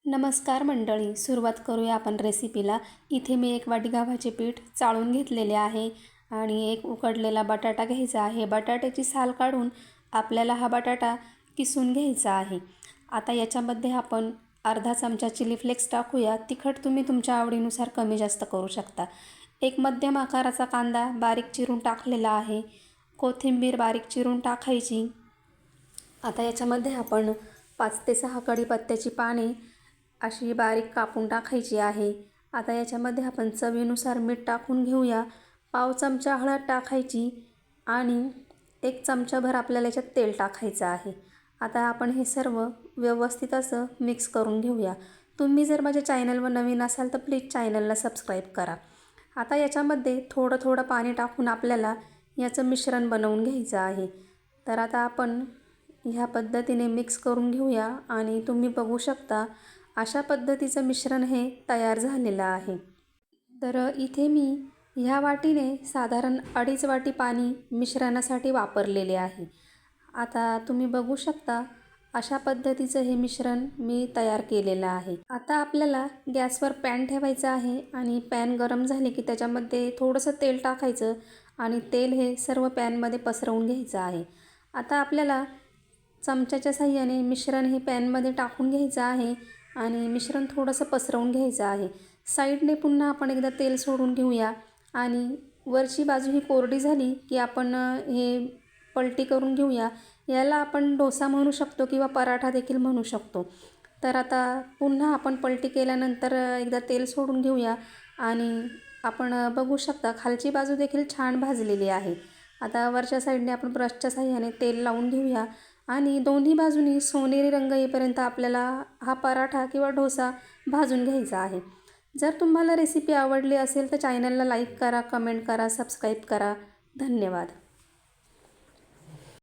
नमस्कार मंडळी, सुरुवात करूया आपण रेसिपीला। इथे मी एक वाटी गव्हाचे पीठ चाळून घेतलेले आहे आणि एक उकडलेला बटाटा घ्यायचा आहे। बटाट्याची साल काढून आपल्याला हा बटाटा किसून घ्यायचा आहे। आता याच्यामध्ये आपण अर्धा चमचा चिली फ्लेक्स टाकूया। तिखट तुम्ही तुमच्या आवडीनुसार कमी जास्त करू शकता। एक मध्यम आकाराचा कांदा बारीक चिरून टाकलेला आहे। कोथिंबीर बारीक चिरून टाकायची। आता याच्यामध्ये आपण 5 ते 6 कढीपत्त्याची पाने अशी बारीक कापून टाकायची आहे। आता याच्यामध्ये आपण चवीनुसार मीठ टाकून घेऊया। पाव चमचा हळद टाकायची आणि 1 चमचाभर आपल्याला याच्यात तेल टाकायचं आहे। आता आपण हे सर्व व्यवस्थित असं मिक्स करून घेऊया। तुम्ही जर माझ्या चॅनलवर नवीन असाल तर प्लीज चॅनलला सबस्क्राईब करा। आता याच्यामध्ये थोडं थोडं पाणी टाकून आपल्याला याचं मिश्रण बनवून घ्यायचं आहे। तर आता आपण ह्या पद्धतीने मिक्स करून घेऊया आणि तुम्ही बघू शकता अशा पद्धतीचं मिश्रण हे तयार झालेलं आहे। तर इथे मी ह्या वाटीने साधारण 2.5 वाटी पाणी मिश्रणासाठी वापरलेले आहे। आता तुम्ही बघू शकता अशा पद्धतीचं हे मिश्रण मी तयार केलेलं आहे। आता आपल्याला गॅसवर पॅन ठेवायचा आहे आणि पॅन गरम झाले की त्याच्यामध्ये थोडंसं तेल टाकायचं आणि तेल हे सर्व पॅनमध्ये पसरवून घ्यायचं आहे। आता आपल्याला चमच्याच्या साहाय्याने मिश्रण हे पॅनमध्ये टाकून घ्यायचं आहे आणि मिश्रण थोडंसं पसरवून घ्यायचं आहे। साईडने पुन्हा आपण एकदा तेल सोडून घेऊया आणि वरची बाजू ही कोरडी झाली की आपण हे पलटी करून घेऊया। याला आपण डोसा म्हणू शकतो किंवा पराठा देखील म्हणू शकतो। तर आता पुन्हा आपण पलटी केल्यानंतर एकदा तेल सोडून घेऊया आणि आपण बघू शकता खालची बाजू देखील छान भाजलेली आहे। आता वरच्या साईडने आपण ब्रशच्या साहाय्याने तेल लावून घेऊया आणि दोन्ही बाजूनी सोनेरी रंग येईपर्यंत आपल्याला हा पराठा किंवा डोसा भाजून घ्यायचा आहे। जर तुम्हाला रेसिपी आवडली असेल तर चॅनलला लाईक करा, कमेंट करा, सबस्क्राईब करा। धन्यवाद।